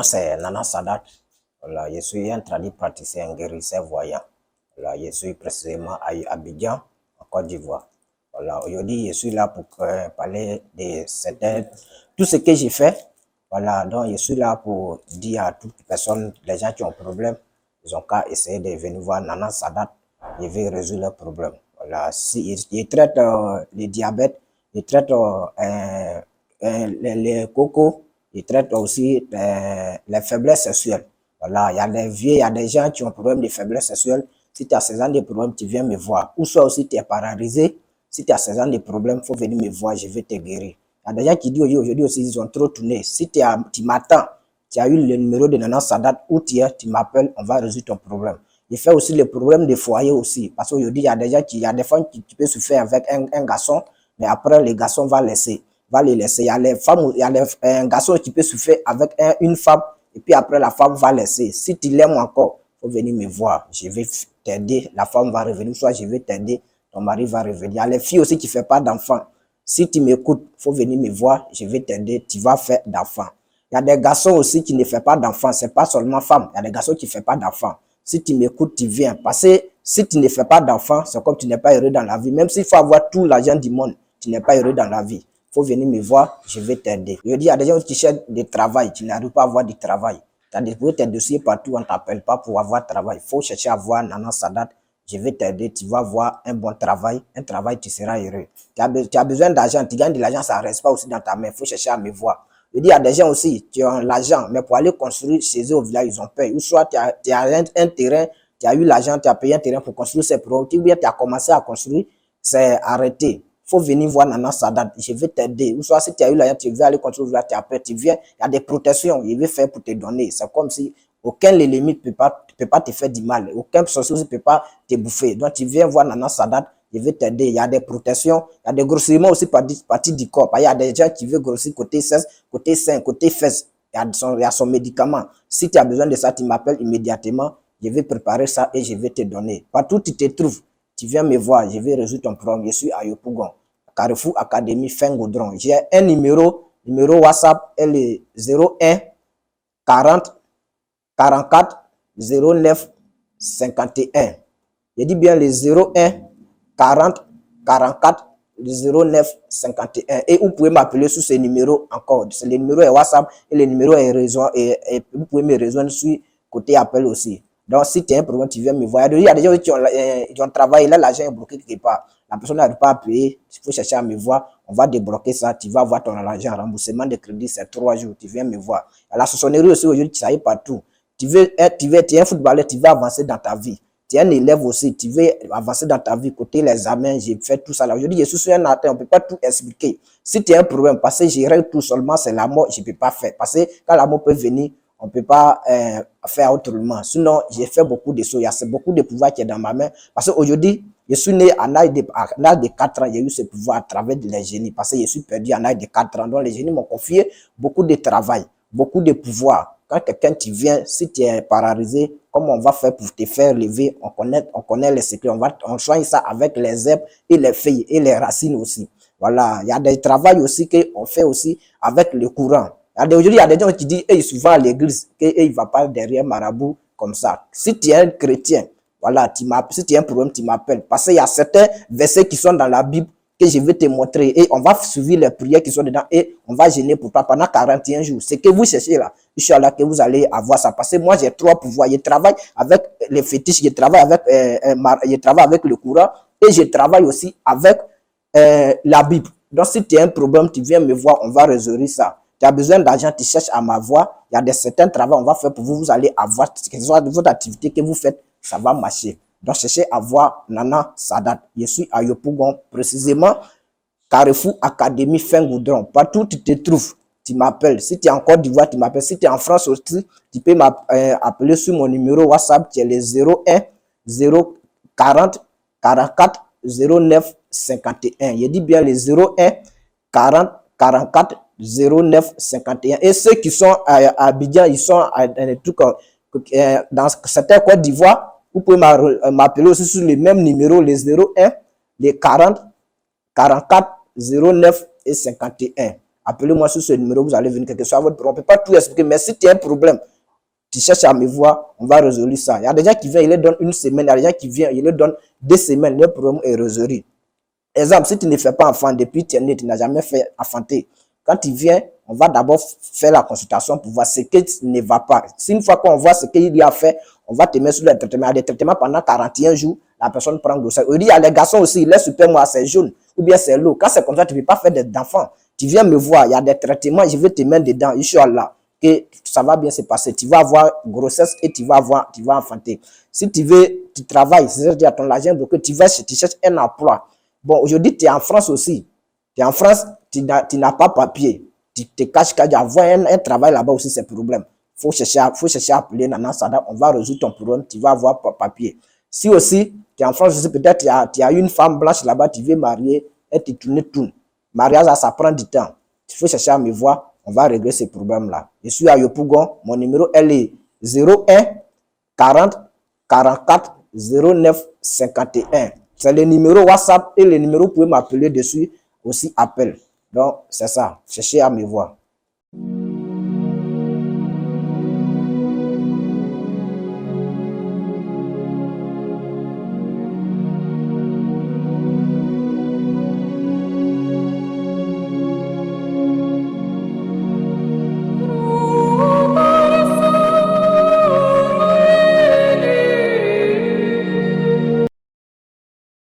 Moi, c'est Nana Sadat. Voilà, je suis un praticien guérisseur voyant. Voilà, je suis précisément à Abidjan, en Côte d'Ivoire. Voilà, aujourd'hui, je suis là pour parler de tout ce que j'ai fait. Voilà, donc je suis là pour dire à toutes les personnes, les gens qui ont problème, ils ont qu'à essayer de venir voir Nana Sadat. Je vais résoudre leurs problèmes. Voilà, si, il traite le diabète, il traite les cocos, il traite aussi les faiblesses sexuelles. Voilà, il y a des vieux, il y a des gens qui ont problème de faiblesse sexuelle. Si tu as ce genre de problème, tu viens me voir. Ou soit aussi tu es paralysé. Si tu as ce genre de problème, il faut venir me voir, je vais te guérir. Il y a des gens qui disent aujourd'hui aussi, ils ont trop tourné. Si tu m'attends, tu as eu le numéro de Nana Sadat, où tu es, tu m'appelles, on va résoudre ton problème. Il fait aussi le problème des foyers aussi. Parce qu'aujourd'hui, il y a des gens il y a des femmes qui peuvent se faire avec un garçon, mais après, le garçon va les laisser. Il y a les femmes, il y a un garçon qui peut se faire avec une femme, et puis après, la femme va laisser. Si tu l'aimes encore, il faut venir me voir. Je vais t'aider. La femme va revenir, soit je vais t'aider. Ton mari va revenir. Il y a les filles aussi qui ne font pas d'enfants. Si tu m'écoutes, il faut venir me voir. Je vais t'aider. Tu vas faire d'enfants. Il y a des garçons aussi qui ne font pas d'enfants. Ce n'est pas seulement femmes. Il y a des garçons qui ne font pas d'enfants. Si tu m'écoutes, tu viens. Parce que si tu ne fais pas d'enfants, c'est comme tu n'es pas heureux dans la vie. Même s'il faut avoir tout l'argent du monde, tu n'es pas heureux dans la vie. Il faut venir me voir, je vais t'aider. Je dis, il y a des gens qui cherchent du travail, tu n'arrives pas à avoir du travail. Tu as déposé tes dossiers partout, on ne t'appelle pas pour avoir travail. Il faut chercher à voir Nana Sadat, je vais t'aider, tu vas avoir un bon travail, tu seras heureux. Tu as besoin d'argent, tu gagnes de l'argent, ça ne reste pas aussi dans ta main, il faut chercher à me voir. Je dis, il y a des gens aussi qui ont l'argent, mais pour aller construire chez eux au village, ils ont peur. Ou soit tu as un terrain, tu as eu l'argent, tu as payé un terrain pour construire ces produits, ou bien tu as commencé à construire, c'est arrêté. Il faut venir voir Nana Sadat, je vais t'aider. Ou soit si tu as eu l'argent, tu veux aller construire, tu as peur, tu viens, il y a des protections, il veut faire pour te donner. C'est comme si aucun limite ne peut pas te faire du mal, aucun sorcier ne peut pas te bouffer. Donc tu viens voir Nana Sadat, je vais t'aider. Il y a des protections, il y a des grossissements aussi partie du corps. Il y a des gens qui veulent grossir côté 16, côté 5, côté fesses. Il y a son médicament. Si tu as besoin de ça, tu m'appelles immédiatement. Je vais préparer ça et je vais te donner. Partout où tu te trouves, tu viens me voir, je vais résoudre ton problème. Je suis à Yopougon, Carrefour Académie Fin-Gaudron. J'ai un numéro WhatsApp, elle est 01 40 44 09 51. Je dis bien les 01 40 44 09 51. Et vous pouvez m'appeler sur ce numéro encore. Le numéro est WhatsApp et le numéro est réseau. Et vous pouvez me rejoindre sur côté appel aussi. Donc, si tu as un problème, tu viens me voir. Il y a des gens qui ont travaillé, là, l'argent est bloqué quelque part. La personne n'arrive pas à payer. Il faut chercher à me voir. On va débloquer ça. Tu vas avoir ton argent. Remboursement de crédit, c'est 3 jours. Tu viens me voir. À la sonnerie aussi, aujourd'hui, ça y est partout. Tu es un footballeur, tu veux avancer dans ta vie. Tu es un élève aussi, tu veux avancer dans ta vie. Côté les examens, j'ai fait tout ça là. Aujourd'hui, je suis sur un atteint, on ne peut pas tout expliquer. Si tu as un problème, parce que j'ai tout seulement, c'est la mort, je ne peux pas faire. Parce que quand la mort peut venir, on ne peut pas faire autrement. Sinon, j'ai fait beaucoup de choses. Il y a beaucoup de pouvoir qui est dans ma main. Parce qu'aujourd'hui, je suis né à l'âge de 4 ans. J'ai eu ce pouvoir à travers les génies. Parce que je suis perdu à l'âge de 4 ans. Donc, les génies m'ont confié beaucoup de travail, beaucoup de pouvoir. Quand quelqu'un tu viens, si tu es paralysé, comment on va faire pour te faire lever? On connaît les secrets. On soigne ça avec les herbes et les feuilles et les racines aussi. Voilà. Il y a des travaux aussi qu'on fait aussi avec le courant. Aujourd'hui, il y a des gens qui disent, hey, souvent à l'église, qu'il ne va pas derrière marabout comme ça. Si tu es un chrétien, voilà, si tu as un problème, tu m'appelles. Parce qu'il y a certains versets qui sont dans la Bible que je vais te montrer. Et on va suivre les prières qui sont dedans et on va gêner pour toi pendant 41 jours. Ce que vous cherchez là, Inch'Allah, que vous allez avoir ça. Parce que moi, j'ai 3 pouvoirs. Je travaille avec les fétiches, je travaille avec le courant et je travaille aussi avec la Bible. Donc, si tu as un problème, tu viens me voir, on va résoudre ça. Tu as besoin d'argent, tu cherches à m'avoir. Il y a certains travaux on va faire pour vous. Vous allez avoir, que ce soit votre activité que vous faites, ça va marcher. Donc, cherchez à voir Nana Sadat. Je suis à Yopougon, précisément, Carrefour Académie Fin-Gaudron. Partout où tu te trouves, tu m'appelles. Si tu es en Côte d'Ivoire, tu m'appelles. Si tu es en France aussi, tu peux m'appeler sur mon numéro WhatsApp qui est le 01 040 44 09 51. Je dis bien les 01 40 44 09 51. Et ceux qui sont à Abidjan, ils sont dans certaines Côte d'Ivoire, vous pouvez m'appeler aussi sur le même numéro, les 01, les 40, 44, 09 et 51. appelez-moi sur ce numéro, vous allez venir, quel que soit votre problème. On ne peut pas tout expliquer, mais si tu as un problème, tu cherches à me voir, on va résoudre ça. Il y a des gens qui viennent, ils leur donnent une semaine, il y a des gens qui viennent, ils leur donnent 2 semaines, le problème est résolu. Exemple, si tu ne fais pas enfant depuis tu es né, tu n'as jamais fait enfanter. Quand tu viens, on va d'abord faire la consultation pour voir ce qui ne va pas. Si une fois qu'on voit ce qu'il y a fait, on va te mettre sur le traitement. Il y a des traitements pendant 41 jours, la personne prend grossesse. Il y a les garçons aussi, les super moi, c'est jaune ou bien c'est l'eau. Quand c'est comme ça, tu ne peux pas faire d'enfants. Tu viens me voir, il y a des traitements, je vais te mettre dedans, Inch'Allah, que ça va bien se passer. Tu vas avoir grossesse et tu vas enfanter. Si tu veux, tu travailles, c'est-à-dire ton argent, tu cherches un emploi. Bon, aujourd'hui, tu es en France aussi. Tu es en France, tu n'as pas papier. Tu te caches, avoir un travail là-bas aussi, c'est problème. Faut chercher à appeler Nana Sada, on va résoudre ton problème, tu vas avoir papier. Si aussi, tu es en France, peut-être tu as une femme blanche là-bas, tu veux marier, et tu tournes. Mariage, ça prend du temps. Il faut chercher à me voir, on va régler ces problèmes-là. Je suis à Yopougon, mon numéro elle est 01 40 44 09 51. C'est le numéro WhatsApp et le numéro, vous pouvez m'appeler dessus aussi, appel. Donc, c'est ça. Cherchez à me voir.